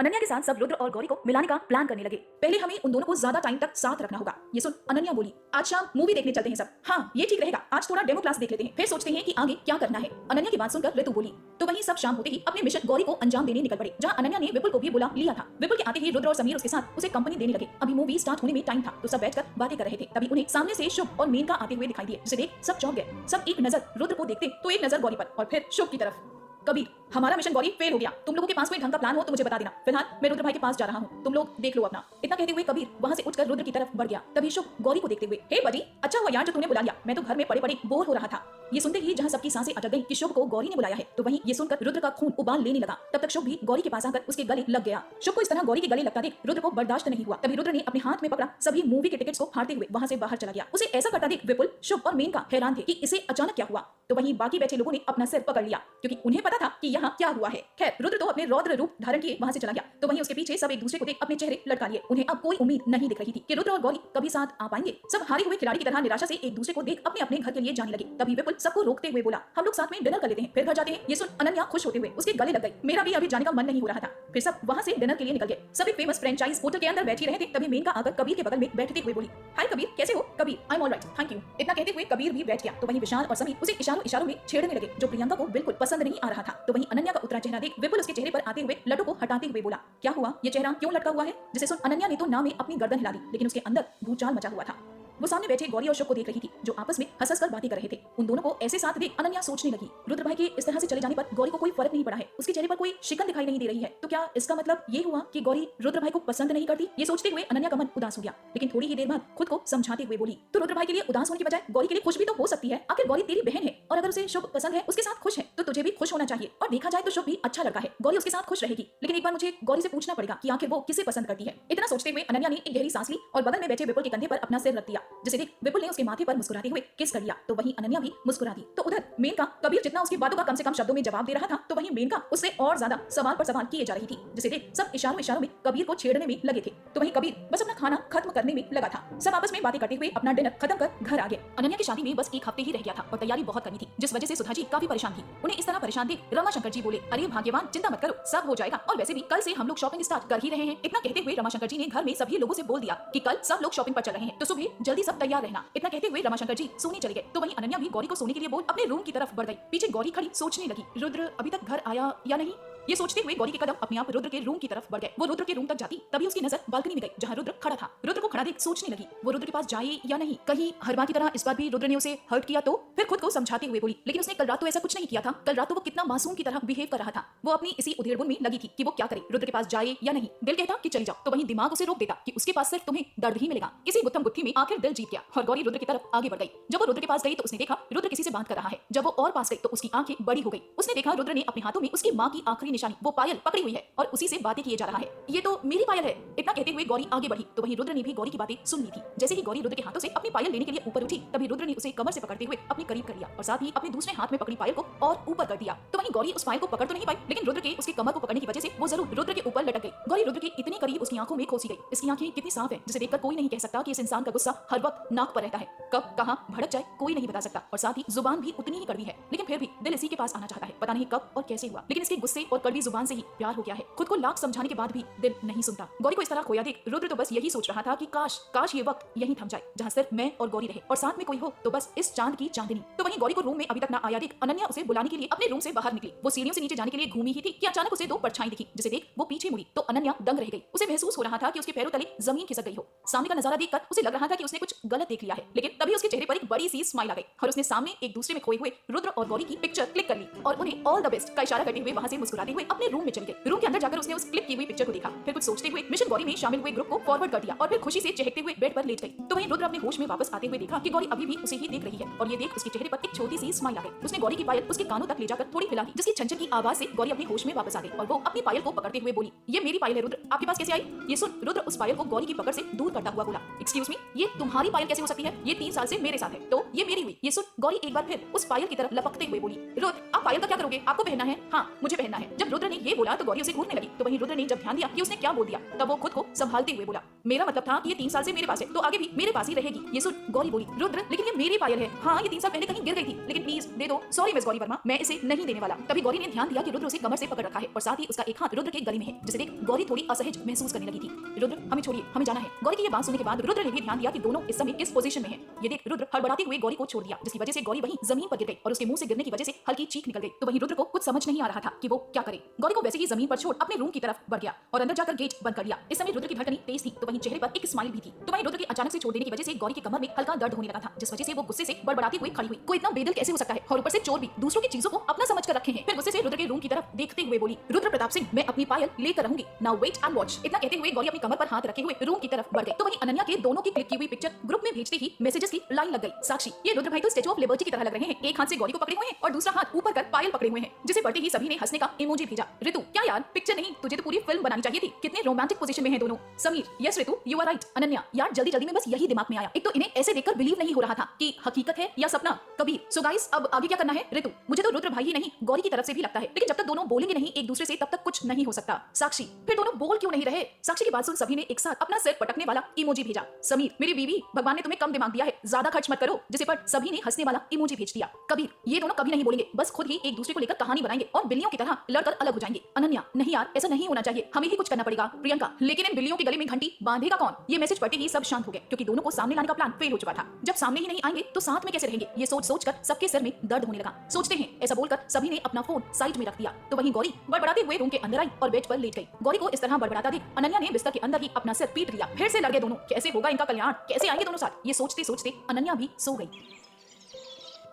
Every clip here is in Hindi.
अनन्या के साथ सब रुद्र और गौरी को मिलाने का प्लान करने लगे। पहले हमें उन दोनों को ज्यादा टाइम तक साथ रखना होगा। ये सुन अनन्या बोली, आज शाम मूवी देखने चलते हैं सब। हाँ ये ठीक रहेगा, आज थोड़ा डेमो क्लास देख लेते हैं, फिर सोचते हैं कि आगे क्या करना है। अनन्या की बात सुनकर ऋतु बोली। तो वहीं सब शाम होते ही अपने मिशन गौरी को अंजाम देने निकल पड़े, जहाँ अनन्या ने विपुल को भी बुला लिया था। विपुल के आते ही रुद्र और समीर उसके साथ उसे कंपनी देने लगे। अभी मूवी स्टार्ट होने में टाइम था तो सब बैठकर बातें कर रहे थे। तभी उन्हें सामने से शुभ और मेनका आते हुए दिखाई दिए, जिसे देख सब चौंक गए। सब एक नजर रुद्र को देखते तो एक नजर गौरी पर और फिर शुभ की तरफ। कबीर, हमारा मिशन गौरी फेल हो गया। तुम लोगों के पास कोई ढंग का प्लान हो तो मुझे बता देना। फिलहाल मैं रुद्र भाई के पास जा रहा हूँ, तुम लोग देख लो अपना। इतना कहते हुए कबीर वहां से उठकर रुद्र की तरफ बढ़ गया। तभी शुभ गौरी को देखते हुए, हे बड़ी, अच्छा हुआ यार जो तूने बुला लिया, मैं तो घर में पड़े पड़े बोर हो रहा था। ये सुनते ही जहाँ सबकी सांसें अटक गई कि शुभ को गौरी ने बुलाया है, तो वहीं ये सुनकर रुद्र का खून उबाल लेने लगा। तब तक शुभ भी गौरी के पास आकर उसके गले लग गया। शुभ को इस तरह गौरी के गले लगता देख रुद्र को बर्दाश्त नहीं हुआ। तभी रुद्र ने अपने हाथ में पकड़ा सभी मूवी के टिकट्स को फाड़ते हुए वहां से बाहर चला गया। उसे ऐसा करता देख विपुल, शुभ और मेनका हैरान थे कि इसे अचानक क्या हुआ। तो वहीं बाकी बैठे लोगों ने अपना सिर पकड़ लिया, क्योंकि उन्हें पता था कि यहाँ क्या हुआ है। खैर रुद्र तो अपने रौद्र रूप धारण किए वहां से चला गया। तो वहीं उसके पीछे सब एक दूसरे को देख अपने चेहरे लटका लिए। उन्हें अब कोई उम्मीद नहीं दिख रही थी कि रुद्र और गौरी कभी साथ आ पाएंगे। सब हारे हुए खिलाड़ी की तरह निराशा से एक दूसरे को देख अपने अपने घर के लिए जाने लगे। तभी विपुल सबको रोकते हुए बोला, हम लोग साथ में डिनर कर लेते हैं, फिर घर जाते हैं। ये सुन अनन्या खुश होते हुए उसके गले लग गई। मेरा भी अभी जाने का मन नहीं हो रहा था। फिर सब वहां से डिनर के लिए निकल गए। सभी फेमस फ्रेंचाइज होटल के अंदर बैठे रहे थे। तभी मेनका आकर कबीर के बगल में बैठते हुए बोली, हाय कबीर, कैसे हो? Kabir, I am alright, thank you. इतना कहते हुए कबीर भी बैठ गया। तो वहीं विशाल और समीर उसे इशारों इशारों में छेड़ने लगे, जो प्रियंका को बिल्कुल पसंद नहीं आ रहा था। तो वहीं अनन्या का उतरा चेहरा देख विपुल उसके चेहरे पर आते हुए लड्डू को हटाते हुए बोला, क्या हुआ, ये चेहरा क्यों लटका हुआ है? जिसे सुन अनन्या ने तो ना में अपनी गर्दन हिला दी, लेकिन उसके अंदर भूचाल मचा हुआ था। वो सामने बैठे गौरी और शुभ को देख रही थी, जो आपस में हंस कर बातें कर रहे थे। उन दोनों को ऐसे साथ देख अनन्या सोचने लगी, रुद्र भाई के इस तरह से चले जाने पर गौरी को कोई फर्क नहीं पड़ा है, उसके चेहरे पर कोई शिकन दिखाई नहीं दे रही है। तो क्या इसका मतलब ये हुआ कि गौरी रुद्र भाई को पसंद नहीं करती? ये सोचते हुए अनन्या का मन उदास हो गया, लेकिन थोड़ी ही देर बाद खुद को समझाते हुए बोली, तो रुद्र भाई के लिए उदास होने की बजाय गौरी के लिए खुश भी तो हो सकती है। आखिर गौरी तेरी बहन है, और अगर उसे शुभ पसंद है, उसके साथ खुश है, तो तुझे भी खुश होना चाहिए। और देखा जाए तो शुभ भी अच्छा लड़का है, गौरी उसके साथ खुश रहेगी। लेकिन एक बार मुझे गौरी से पूछना पड़ेगा कि आखिर वो किसे पसंद करती है। इतना सोचते हुए अनन्या ने एक गहरी सांस ली और बगल में बैठे विपुल के कंधे पर अपना सिर रख दिया, जिसे देख विपुल ने उसके माथे पर मुस्कुराते हुए किस कर लिया। तो वहीं अनन्या भी मुस्कुरा दी। तो उधर मेनका, कबीर जितना उसकी बातों का कम से कम शब्दों में जवाब दे रहा था, तो वहीं मेनका उससे और ज्यादा सवाल पर सवाल किए जा रही थी, जिसे देख सब इशारों इशारों में कबीर को छेड़ने में लगे थे। तो वहीं कबीर बस अपना खाना खत्म करने में लगा था। सब आपस में बातें करते हुए अपना डिनर खत्म कर घर आ गए। अनन्या की शादी में बस एक हफ्ते ही रह गया था और तैयारी बहुत करनी थी, जिस वजह से सुधा जी काफी परेशान थी। उन्हें इस तरह परेशान देख रमाशंकर जी बोले, अरे भाग्यवान, चिंता मत करो, सब हो जाएगा, और वैसे भी कल से हम लोग शॉपिंग स्टार्ट कर ही रहे हैं। इतना कहते हुए रमाशंकर जी ने घर में सभी लोगों से बोल दिया कि कल सब लोग शॉपिंग पर चल रहे हैं, तो सुबह जल्दी सब तैयार रहना। इतना कहते हुए रमाशंकर जी सोने चले गए। तो वहीं अनन्या भी गौरी को सोने के लिए बोल अपने रूम की तरफ बढ़ गई। पीछे गौरी खड़ी सोचने लगी, रुद्र अभी तक घर आया या नहीं। ये सोचते हुए गौरी के कदम अपने आप रुद्र के रूम की तरफ बढ़ गए। वो रुद्र के रूम तक जाती, तभी उसकी नजर बालकनी में गई, जहाँ रुद्र खड़ा था। रुद्र को खड़ा देख सोचने लगी, वो रुद्र के पास जाए या नहीं। कहीं हर बार की तरह इस बार भी रुद्र ने उसे हर्ट किया तो? फिर खुद को समझाते हुए बोली, लेकिन उसने कल रात तो ऐसा कुछ नहीं किया था। कल रात तो वो कितना मासूम की तरह बिहेव कर रहा था। वो अपनी इसी उधेड़बुन में लगी थी कि वो क्या करे, रुद्र के पास जाए या नहीं। दिल कहता कि चली जाओ, तो वहीं दिमाग उसे रोक देता कि उसके पास सिर्फ तुम्हें दर्द ही मिलेगा। इसी गुत्थम गुत्थी में आखिर दिल जीत गया और गौरी रुद्र की तरफ आगे बढ़ गई। जब वो रुद्र के पास गई तो उसने देखा रुद्र किसी से बात कर रहा है। जब वो और पास गई तो उसकी आंखें बड़ी हो गई। उसने देखा रुद्र ने अपने हाथों में उसकी माँ की आखिरी निशानी, वो पायल पकड़ी हुई है और उसी से बातें किए जा रहा है। ये तो मेरी पायल है। इतना कहते हुए गौरी आगे बढ़ी, तो वहीं रुद्र ने भी गौरी की बातें सुन ली थी। जैसे ही गौरी रुद्र के हाथों से अपनी पायल लेने के लिए ऊपर उठी, तभी रुद्र ने उसे कमर से पकड़ते हुए अपने करीब कर लिया और साथ ही अपने दूसरे हाथ में पकड़ी पायल को और ऊपर कर दिया। तो वहीं गौरी उस पायल को पकड़ तो नहीं पाई, लेकिन रुद्र के उसकी कमर को पकड़ने की वजह से वो जरूर रुद्र के ऊपर लटक गई। गौरी रुद्र के इतनी करीब उसकी आंखों में खोसी गई। इसकी आंखें कितनी साफ है, जिसे देखकर कोई नहीं कह सकता कि इस इंसान का गुस्सा हर वक्त नाक पर रहता है। कब कहां भड़क जाए कोई नहीं बता सकता, और साथ ही जुबान भी उतनी ही कड़वी है। लेकिन फिर भी दिल इसी के पास आना चाहता है, पता नहीं कब और कैसे हुआ, लेकिन इसके गुस्से और कड़वी जुबान से ही प्यार हो गया है। खुद को लाख समझाने के बाद भी दिल नहीं सुनता। गौरी को इस तरह खोया देख रुद्र तो बस यही सोच रहा था कि काश ये वक्त यहीं थम जाए, जहां सिर्फ मैं और गौरी रहे और साथ में कोई हो तो बस इस चांद की चांदनी। तो वहीं गौरी को रूम में अभी तक ना आया देख अनन्या उसे बुलाने के लिए अपने रूम से बाहर निकली। वो सीढ़ियों से नीचे जाने के लिए घूमी ही थी कि अचानक उसे दो परछाई दिखी, जिसे देख वो पीछे मुड़ी तो अनन्या दंग रह गई। उसे महसूस हो रहा था कि उसके पैरों तले जमीन खिसक गई हो। सामने का नजारा देखकर उसे लग रहा था कि उसने कुछ गलत देख लिया है, लेकिन तभी उसके चेहरे पर एक बड़ी सी स्माइल आ गई और उसने सामने एक दूसरे में खोए हुए रुद्र और गौरी की पिक्चर क्लिक कर ली और उन्हें ऑल द बेस्ट का इशारा करते हुए वहां से मुस्कुराते हुए अपने रूम में चली गई। रूम के अंदर जाकर उसने उस क्लिक की हुई पिक्चर को देखा, फिर कुछ सोचते हुए मिशन गौरी में शामिल हुए ग्रुप को फॉरवर्ड कर दिया और फिर खुशी से चहकते हुए बेड पर लेट गई। तो वहीं रुद्र अपने होश में वापस आते हुए देखा कि गौरी अभी भी उसे ही देख रही है और ये देख उसके चेहरे पर एक छोटी सी स्माइल आ गई। उसने गौरी की पायल उसके कानों तक ले जाकर थोड़ी हिला दी, जिसकी छनछन की आवाज से गौरी अपने होश में वापस आ गई और वो अपनी पायल को पकड़ते हुए बोली, ये मेरी पायल है रुद्र, आपके पास कैसे आई? ये सुन रुद्र उस पायल को गौरी की पकड़ से दूर करता हुआ बोला, एक्सक्यूज मी, ये तुम्हारी पायल कैसे हो सकती है? ये 3 साल से मेरे साथ है, तो ये मेरी हुई। ये सुन गौरी एक बार फिर उस पायल की तरफ लपकते हुए बोली, रुद्र आप पायल का क्या करोगे? आपको पहनना है? हाँ मुझे पहनना है। जब रुद्र ने ये बोला तो गौरी उसे घूरने लगी। तो वहीं रुद्र ने जब ध्यान दिया कि उसने क्या बोल दिया, तब वो खुद को संभालते हुए बोला, मेरा मतलब था कि ये 3 साल से मेरे पास है तो आगे भी मेरे पास ही रहेगी। ये सुन गौरी बोली, रुद्र लेकिन ये मेरी पायल है। हाँ ये 3 साल पहले कहीं गिर गई थी, लेकिन प्लीज दे दो। सॉरी मिस गौरी वर्मा, मैं इसे नहीं देने वाला। तभी गौरी ने ध्यान दिया कि रुद्र उसे कमर से पकड़ रखा है और साथ ही उसका एक हाथ रुद्र के गले में है, जिसे देख गौरी थोड़ी असहज महसूस करने लगी थी। रुद्र हमें छोड़िए, हमें जाना है। गौरी की ये बात सुनने के बाद रुद्र ने भी ध्यान दिया कि दोनों इस समय किस पोजीशन में हैं। ये देख रुद्र हड़बड़ाते हुए गौरी को छोड़ दिया, जिसकी वजह से गौरी वहीं जमीन पर गिर गई और उसके मुंह से गिरने की वजह से हल्की चीख निकल गई। तो वहीं रुद्र को कुछ समझ नहीं आ रहा था कि वो क्या करे। गौरी को वैसे ही जमीन पर छोड़ अपने रूम की तरफ बढ़ गया और अंदर जाकर गेट बंद कर लिया। इस समय रुद्र की धड़कनें तेज थी, तो वहीं चेहरे पर एक स्माइल भी थी। तो वहीं रुद्र के अचानक से छोड़ देने की वजह से गौरी के कमर में हल्का दर्द होने लगा था, जिस वजह से वो गुस्से से बड़बड़ाती हुई खड़ी हुई। कोई इतना बेदिल कैसे हो सकता है, और ऊपर से चोर भी दूसरों की चीजों को अपना समझ कर रखे हैं। फिर गुस्से से रुद्र के रूम की तरफ देखते हुए बोली, रुद्र प्रताप सिंह मैं अपनी पायल लेकर रहूंगी, नाउ वेट एंड वॉच। इतना कहते हुए गौरी अपनी कमर पर हाथ रखे हुए रूम की तरफ बढ़ गई। तो वहीं अनन्या के दोनों की क्लिक की हुई पिक्चर ग्रुप में भेजते ही मैसेजेस की लाइन लग गई। साक्षी ये रुद्र भाई तो स्टैचू ऑफ लिबर्टी की तरह लग रहे हैं, एक हाथ से गौरी को पकड़े हुए हैं और दूसरा हाथ ऊपर कर पायल पकड़े हुए हैं, जिसे पढ़ते ही सभी ने हंसने का इमोजी भेजा। ऋतु क्या यार पिक्चर नहीं, तुझे तो पूरी फिल्म बनानी चाहिए थी, कितने रोमांटिक पोजीशन में हैं दोनों। Sameer yes Ritu you are right. Ananya यार जल्दी जल्दी में बस यही दिमाग में आया, एक तो इन्हें ऐसे देखकर बिलीव नहीं हो रहा था कि हकीकत है या सपना। कबीर सो गाइस अब आगे क्या करना है। ऋतु मुझे तो रुद्र भाई ही नहीं गौरी की तरफ से भी लगता है, लेकिन जब तक दोनों बोलेंगे नहीं एक दूसरे से तब तक कुछ नहीं हो सकता। साक्षी फिर दोनों बोल क्यों नहीं रहे। साक्षी की बात सुन सभी ने एक साथ अपना सिर पटकने वाला इमोजी भेजा। समीर मेरी बीवी भगवान ने तुम्हें कम दिमाग दिया है, ज्यादा खर्च मत करो, जिसे पर सभी ने हंसने वाला इमोजी भेज दिया। कबीर ये दोनों कभी नहीं बोलेंगे, बस खुद ही एक दूसरे को लेकर कहानी बनाएंगे और बिल्लियों की तरह लड़कर अलग हो जाएंगे। अनन्या नहीं यार ऐसा नहीं होना चाहिए, हमें ही कुछ करना पड़ेगा। प्रियंका लेकिन इन बिल्लियों के गले में घंटी बांधेगा कौन। ये मैसेज पढ़ते ही सब शांत हो गए, क्योंकि दोनों को सामने लाने का प्लान फेल हो चुका था। जब सामने ही नहीं आएंगे तो साथ में कैसे रहेंगे, ये सोच सोचकर सबके सिर में दर्द होने लगा। सोचते हैं ऐसा बोलकर सभी ने अपना फोन साइड में रख दिया। तो वहीं गौरी बड़बड़ाते हुए रूम के अंदर आई और बेड पर लेट गई। गौरी को इस तरह बड़बड़ाता देख अनन्या ने बिस्तर के अंदर ही अपना सिर पीट लिया। फिर से लड़ गए दोनों, कैसे होगा इनका कल्याण, कैसे आएंगे दोनों साथ। ये सोचते सोचते अनन्या भी सो गई।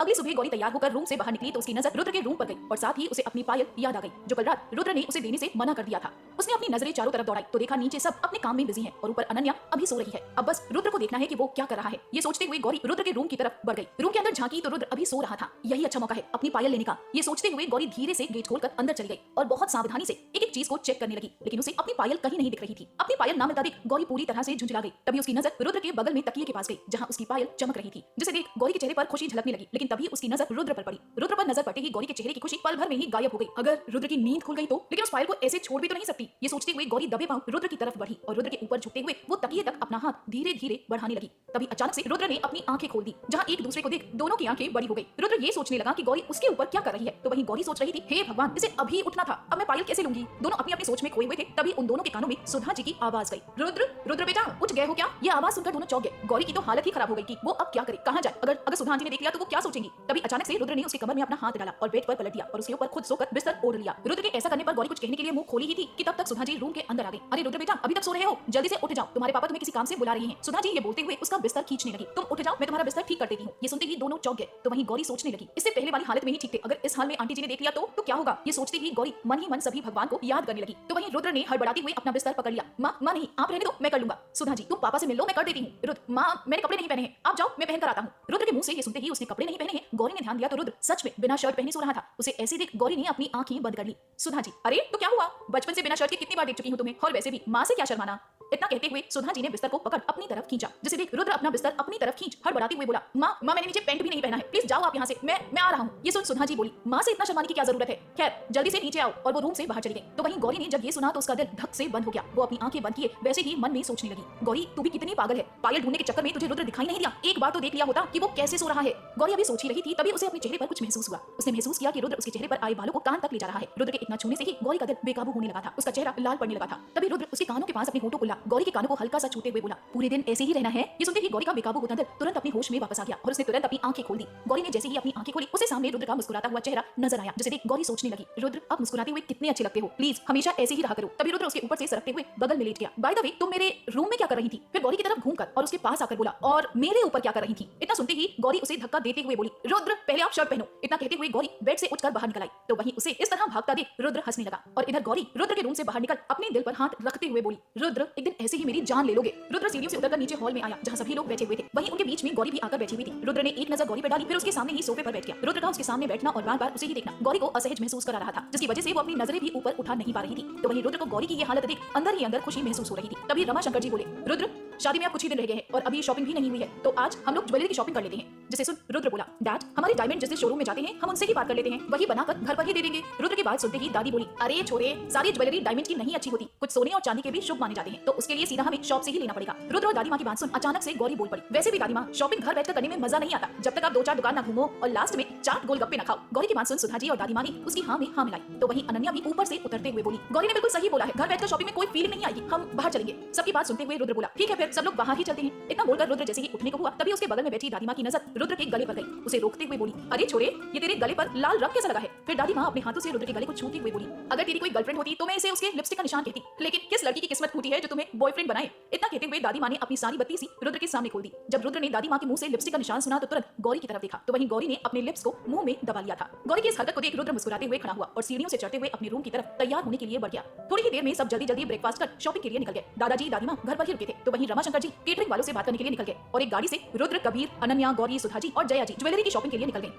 अगली सुबह गौरी तैयार होकर रूम से बाहर निकली तो उसकी नजर रुद्र के रूम पर गई और साथ ही उसे अपनी पायल याद आ गई, जो कल रात रुद्र ने उसे देने से मना कर दिया था। उसने अपनी नजरें चारों तरफ दौड़ाई तो देखा नीचे सब अपने काम में बिजी हैं और ऊपर अनन्या अभी सो रही है। अब बस रुद्र को देखना है कि वो क्या कर रहा है। ये सोचते हुए गौरी रुद्र के रूम की तरफ बढ़ गई। रूम के अंदर झांकी तो रुद्र अभी सो रहा था, यही अच्छा मौका है अपनी पायल लेने का। ये सोचते हुए गौरी धीरे से गेट खोलकर अंदर चली गई और बहुत सावधानी से एक एक चीज को चेक करने लगी, लेकिन उसे अपनी पायल कहीं नहीं दिख रही थी। अपनी पायल ना मिलता देख गौरी पूरी तरह से झुंझला गई। तभी उसकी नजर रुद्र के बगल में तकिए के पास गई, जहां उसकी पायल चमक रही थी, जिसे देख गौरी के चेहरे पर खुशी झलकने लगी। लेकिन तभी उसकी नजर रुद्र पर पड़ी। रुद्र पर नजर पड़ते ही गौरी के चेहरे की खुशी पल भर में ही गायब हो गई। अगर रुद्र की नींद खुल गई तो, लेकिन उस पायल को ऐसे छोड़ भी तो नहीं सकती। ये सोचते हुए गौरी दबे पांव रुद्र की तरफ बढ़ी और रुद्र के ऊपर झुकते हुए वो तकिए तक अपना हाथ धीरे धीरे बढ़ाने लगी। तभी अचानक से रुद्र ने अपनी आंखें खोल दी, जहां एक दूसरे को देख दोनों की आंखें बड़ी हो गई। रुद्र ये सोचने लगा कि गौरी उसके ऊपर क्या कर रही है, तो वहीं गौरी सोच रही थी, हे भगवान इसे अभी उठना था, अब मैं पायल कैसे लूंगी। दोनों अपनी अपनी सोच में खोए हुए थे। तभी उन दोनों के कानों में सुधा जी की आवाज गई, रुद्र रुद्र बेटा उठ गए हो क्या। ये आवाज सुनकर दोनों चौंक गए। गौरी की तो हालत ही खराब हो गई कि वो अब क्या करे, कहां जाए। अगर सुधा जी ने देख लिया तो वो क्या सोचेंगी। तभी अचानक से रुद्र ने उसके कमर में अपना हाथ डाला और बेड पर पलट दिया और उसके ऊपर खुद सोकर बिस्तर ओढ़ लिया। रुद्र के ऐसा करने पर गौरी कुछ कहने के लिए मुंह खोली ही थी कि तब तक सुधा जी रूम के अंदर आ गई। अरे रुद्र बेटा अभी तक सो रहे हो, जल्दी से उठ जाओ, तुम्हारे पापा तुम्हें किसी काम से बुला रहे हैं। सुधा जी ये बोलते हुए उसका बिस्तर खींचने लगी। तुम उठ जाओ, मैं तुम्हारा बिस्तर ठीक कर देती हूँ। ये सुनते ही दोनों चौंक गए। तो वहीं गौरी सोचने लगी, इससे पहले वाली हालत में ही ठीक थे, अगर इस हाल में आंटी जी ने देख लिया तो क्या होगा। ये सोचते ही गौरी मन ही मन सभी भगवान को याद करने लगी। तो वहीं रुद्र ने हड़बड़ाते हुए अपना बिस्तर पकड़ लिया। माँ नहीं आप रहने दो, मैं कर लूंगा। सुधा जी तुम पापा से मिल लो, मैं कर देती हूँ। रुद्र माँ मैंने कपड़े नहीं पहने हैं, आप जाओ मैं पहन कर आता हूँ। रुद्र के मुंह से ये सुनते ही उसने कपड़े नहीं पहने हैं। गौरी ने ध्यान दिया तो रुद्र सच में बिना शर्ट पहने सो रहा था। उसे ऐसे देख गौरी ने अपनी आंखें बंद कर ली। सुधा जी अरे तो क्या हुआ, बचपन से बिना शर्ट के कितनी बार देख चुकी हूँ तुम्हें, और वैसे भी माँ से क्या शर्माना। इतना कहते हुए सुधा जी ने बिस्तर को पकड़ अपनी तरफ खींचा, जिसे देख रुद्र अपना बिस्तर अपनी तरफ खींच हड़बड़ाते हुए बोला, माँ मैंने नीचे पैंट भी नहीं पहना है, प्लीज जाओ आप यहाँ से, मैं आ रहा हूँ। ये सुन सुधा जी बोली, माँ से इतना शर्माने की क्या जरूरत है, खैर जल्दी से नीचे आओ। और वो रूम से बाहर चली गई। तो वहीं गौरी ने जब ये सुना तो उसका दिल धक से बंद हो गया। वो अपनी आंखें बंद किए वैसे ही मन में सोचने लगी, गौरी तू भी कितनी पागल है, पायल ढूंढने के चक्कर में तुझे रुद्र दिखाई नहीं दिया, एक बार तो देख लिया होता कि वो कैसे सो रहा है। गौरी अभी सोच ही रही थी तभी उसे अपने चेहरे पर कुछ महसूस हुआ। उसने महसूस किया कि रुद्र उसके चेहरे पर आए बालों को कान तक ले जा रहा है। रुद्र के इतना छूने से ही गौरी का दिल बेकाबू होने लगा था, उसका चेहरा लाल पड़ने लगा था। तभी रुद्र उसके कानों के पास अपने होठों को ला गौरी के कानों को हल्का सा छूते हुए बोला, पूरे दिन ऐसे ही रहना है। ये सुनते ही गौरी का बेकाबू होता दिल तुरंत अपने होश में वापस आ गया और उसने तुरंत अपनी आंखें खोल दी। गौरी ने जैसे ही अपनी आंखें खोली उसे सामने रुद्र का मुस्कुराता हुआ चेहरा नजर आया, जिसे देख गौरी सोचने लगी, रुद्र आप मुस्कुराते हुए कितने अच्छे लगते हो, प्लीज हमेशा ऐसे ही रहा करो। तभी रुद्र उसके ऊपर से सरकते हुए बगल में लेट गया। बाय द वे तुम मेरे रूम में क्या कर रही थी। फिर गौरी की तरफ घूमकर और उसके पास आकर बोला, और मेरे ऊपर क्या कर रही थी। इतना सुनते ही गौरी उसे धक्का देते हुए बोली, रुद्र पहले आप शर्ट पहनो। इतना कहते हुए गौरी बेड से उठकर बाहर निकल आई। तो वहीं उसे इस तरह भागता देख रुद्र हंसने लगा और इधर गौरी रुद्र के रूम से बाहर निकल अपने दिल पर हाथ रखते हुए बोली, रुद्र एक दिन ऐसे ही मेरी जान ले लोगे। रुद्र सीढ़ियों से उतरकर नीचे हॉल में आया जहां सभी लोग बैठे हुए थे। वहीं उनके बीच में गौरी भी आकर बैठी हुई थी। रुद्र ने एक नजर गौरी पर डाली, फिर उसके सामने ही सोफे पर बैठ गया। रुद्र का उसके सामने बैठना और बार बार उसे ही देखना गौरी को असहज महसूस करा रहा था, जिसकी वजह से वो अपनी नजरें भी ऊपर उठा नहीं पा रही थी। तो वहीं रुद्र को गौरी की ये हालत देख अंदर ही अंदर खुशी महसूस हो रही थी। तभी रमा शंकर जी बोले, रुद्र शादी में अब कुछ ही दिन रह गए हैं और अभी शॉपिंग भी नहीं हुई है, तो आज हम लोग ज्वेलरी की शॉपिंग कर लेते हैं। जिसे सुन रुद्र बोला, डैड हमारे डायमंड जिस शोरूम में जाते हैं हम उनसे ही बात कर लेते हैं, वही बनाकर घर पर ही दे देंगे। रुद्र की बात सुनते ही दादी बोली, अरे छोरे, सारी ज्वेलरी डायमंड की नहीं अच्छी होती, कुछ सोने और चांदी के भी शुभ माने जाते हैं, तो उसके लिए सीधा हमें शॉप से ही लेना पड़ेगा। रुद्र और दादी माँ की बात सुन अचानक से गौरी बोल पड़ी, वैसे भी दादी माँ शॉपिंग घर बैठकर करने में मजा नहीं आता जब तक आप 2-4 दुकान ना घूमो और लास्ट में 4 गोलगप्पे ना खाओ। गौरी की बात सुन सुधा जी और दादी माँ ने उसकी हाँ में हाँ मिलाई, तो वहीं अनन्या भी ऊपर से उतरते हुए बोली, गौरी ने बिल्कुल सही बोला है, घर बैठकर शॉपिंग में कोई फीलिंग नहीं आएगी, हम बाहर चलेंगे। सबकी बात सुनते हुए रुद्र बोला, ठीक है फिर सब लोग बाहर ही चलते हैं। इतना बोलकर रुद्र जैसे ही उठने को हुआ तभी उसके बगल में बैठी दादी माँ की नजर रुद्र के गले पर गई। उसे रोकते हुए बोली, अरे छोरे, ये तेरे गले पर लाल रंग कैसा लगा है? फिर दादी माँ अपने हाथों से रुद्र के गले को छूती हुई बोली, अगर तेरी कोई गर्लफ्रेंड होती तो मैं इसे उसके लिपस्टिक का निशान कहती, लेकिन किस लड़की की किस्मत फूटी है जो तुम्हें बॉयफ्रेंड बनाए। इतना कहते हुए दादी माँ ने अपनी सारी बत्ती सी रुद्र के सामने खोल दी। जब रुद्र ने दादी माँ के मुंह से लिपस्टिक का निशान सुना तो तुरंत गौरी की तरफ देखा, तो वहीं गौरी ने अपने लिप्स को मुंह में दबा लिया था। गौरी की इस हरकत को देख रुद्र मुस्कुराते हुए खड़ा हुआ और सीढ़ियों से चढ़ते हुए अपने रूम की तरफ तैयार होने के लिए बढ़ गया। थोड़ी ही देर में सब जल्दी जल्दी ब्रेकफास्ट कर शॉपिंग के लिए निकल गए। दादाजी दादी माँ घर पर ही रुके थे, तो वहीं रमाशंकर जी केटरिंग वालों से बात करने के लिए निकल गए और एक गाड़ी से रुद्र, कबीर, अनन्या, गौरी, सुधा जी और जया जी ज्वेलरी की शॉपिंग के लिए निकल गए।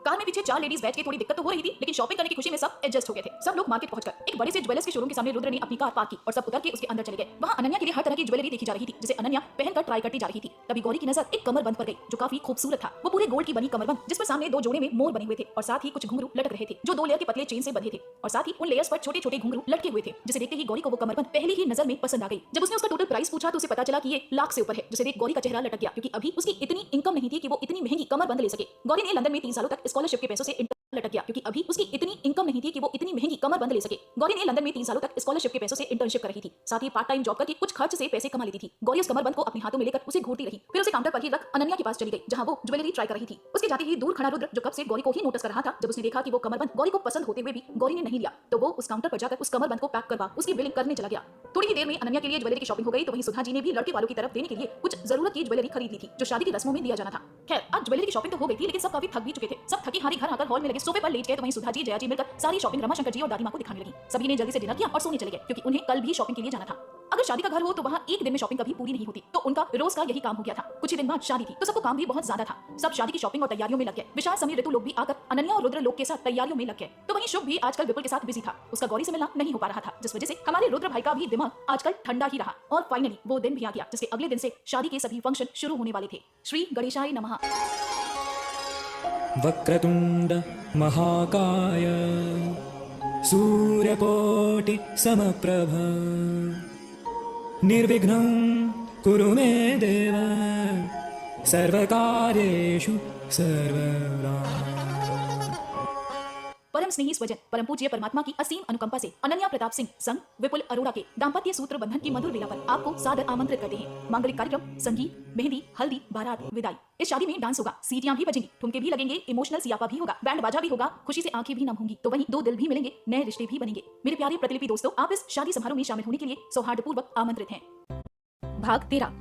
कार में पीछे 4 लेडीज बैठ के थोड़ी दिक्कत तो हो रही थी, लेकिन शॉपिंग करने की खुशी में सब एडजस्ट हो गए थे। सब लोग मार्केट पहुंचकर एक बड़े से ज्वेलर्स के शोरूम के सामने रुद्र ने अपनी कार पार्क की और सब उतर के उसके अंदर चले गए। वहां अनन्या के लिए हर तरह की ज्वेलरी देखी जा रही थी, जिसे अनन्या पहनकर ट्राई करती जा रही थी। तभी गौरी की नजर एक कमरबंद पर गई जो काफी खूबसूरत था। वो पूरे गोल्ड की बनी कमरबंद, जिस पर सामने 2 जोड़े में मोर बने हुए थे और साथ ही कुछ घुंघरू लटक रहे थे जो 2 लेयर के पतले चेन से बंधे थे और साथ ही उन लेयर्स पर छोटे छोटे घुंघरू लटके हुए थे, जिसे देखते ही गौरी को वो कमरबंद पहली ही नजर में पसंद आ गई। जब उसने उसका टोटल प्राइस पूछा तो उसे पता चला कि ये लाख से ऊपर है, जिसे देख गौरी का चेहरा लटक गया, क्योंकि अभी उसकी इतनी इनकम नहीं थी कि वो इतनी महंगी कमरबंद ले सके। गौरी ने लंदन में 3 सालों तक स्कॉलरशिप के पैसों से लटक गया, क्योंकि अभी उसकी इतनी इनकम नहीं थी कि वो इतनी महंगी कमरबंद ले सके। गौरी ने लंदन में 3 सालों तक स्कॉलरशिप के पैसों से इंटर्नशिप कर रही थी, साथ ही पार्ट टाइम जॉब करके कुछ खर्च से पैसे कमा लेती थी। गौरी उस कमरबंद को अपने हाथों में लेकर उसे घूरती रही, फिर उसे काउंटर पर ही रख अनन्या के पास चली गई, जहां वो ज्वेलरी ट्राई कर रही थी। उसके जाते ही दूर खड़ा रुद्र, जो कब से गौरी को ही नोटिस कर रहा था, जब उसने देखा कि वो कमरबंद गौरी को पसंद होते हुए भी गौरी ने नहीं लिया, तो वो उस काउंटर पर जाकर उस कमरबंद को पैक करवा उसकी बिलिंग करने चला गया। थोड़ी ही देर में अनन्या के लिए ज्वेलरी की शॉपिंग हो गई, तो वहीं सुधा जी ने भी लड़के वालों की तरफ देने के लिए कुछ जरूरत की ज्वेलरी खरीद ली थी, जो शादी की रस्मों में दिया जाना था। खैर, आज ज्वेलरी की शॉपिंग तो हो गई थी, लेकिन सब काफी थक भी चुके थे। सब थकी हारी घर आकर हॉल में लगे सोफे पर लेट गए, तो वहीं सुधा जी, जया जी मिलकर सारी शॉपिंग रमाशंकर जी और दादी माँ को दिखाने लगी। सभी ने जल्दी से डिनर किया और सोने चले गए, क्योंकि उन्हें कल भी शॉपिंग के लिए जाना था। अगर शादी का घर हो तो वहाँ एक दिन में शॉपिंग कभी पूरी नहीं होती, तो उनका रोज का यही काम हो गया था। कुछ ही दिन बाद शादी थी, तो सबको काम भी बहुत ज्यादा था। सब शादी की शॉपिंग और तैयारियों में लग गए। विशाल, समीर, ऋतु लोग भी आकर अनन्या और रुद्र लोग के साथ तैयारियों में लग गए। तो वहीं शुभ भी आजकल विपुल के साथ बिजी था। उसका गौरी से मिलना नहीं हो पा रहा था, जिस वजह से हमारे रुद्र भाई का भी दिमाग आजकल ठंडा ही रहा। और फाइनली वो दिन भी आ गया जिसके अगले दिन से शादी के सभी फंक्शन शुरू होने वाले थे। श्री गणेशाय नमः। वक्रतुंड महाकाय सूर्यकोटि समप्रभ निर्विघ्नं कुरु मे देव सर्वकार्येषु सर्वदा। परम स्नेही स्वजन परम पूज्य परमात्मा की असीम अनुकंपा से अनन्या प्रताप सिंह संग विपुल अरोड़ा के दाम्पत्य सूत्र बंधन की मधुर लीला पर आपको सादर आमंत्रित करते हैं। मांगलिक कार्यक्रम, संगीत, मेहंदी, हल्दी, बारात, विदाई। इस शादी में डांस होगा, सीटियां भी बजेंगी, ठुमके भी लगेंगे, इमोशनल सियापा भी होगा, बैंड बाजा भी होगा, खुशी से आंखें भी नम होंगी, तो वहीं 2 दिल भी मिलेंगे, नए रिश्ते भी बनेंगे। मेरे प्यारे प्रतिलिपि दोस्तों, आप इस शादी समारोह में शामिल होने के लिए सौहार्दपूर्वक आमंत्रित हैं। भाग 13।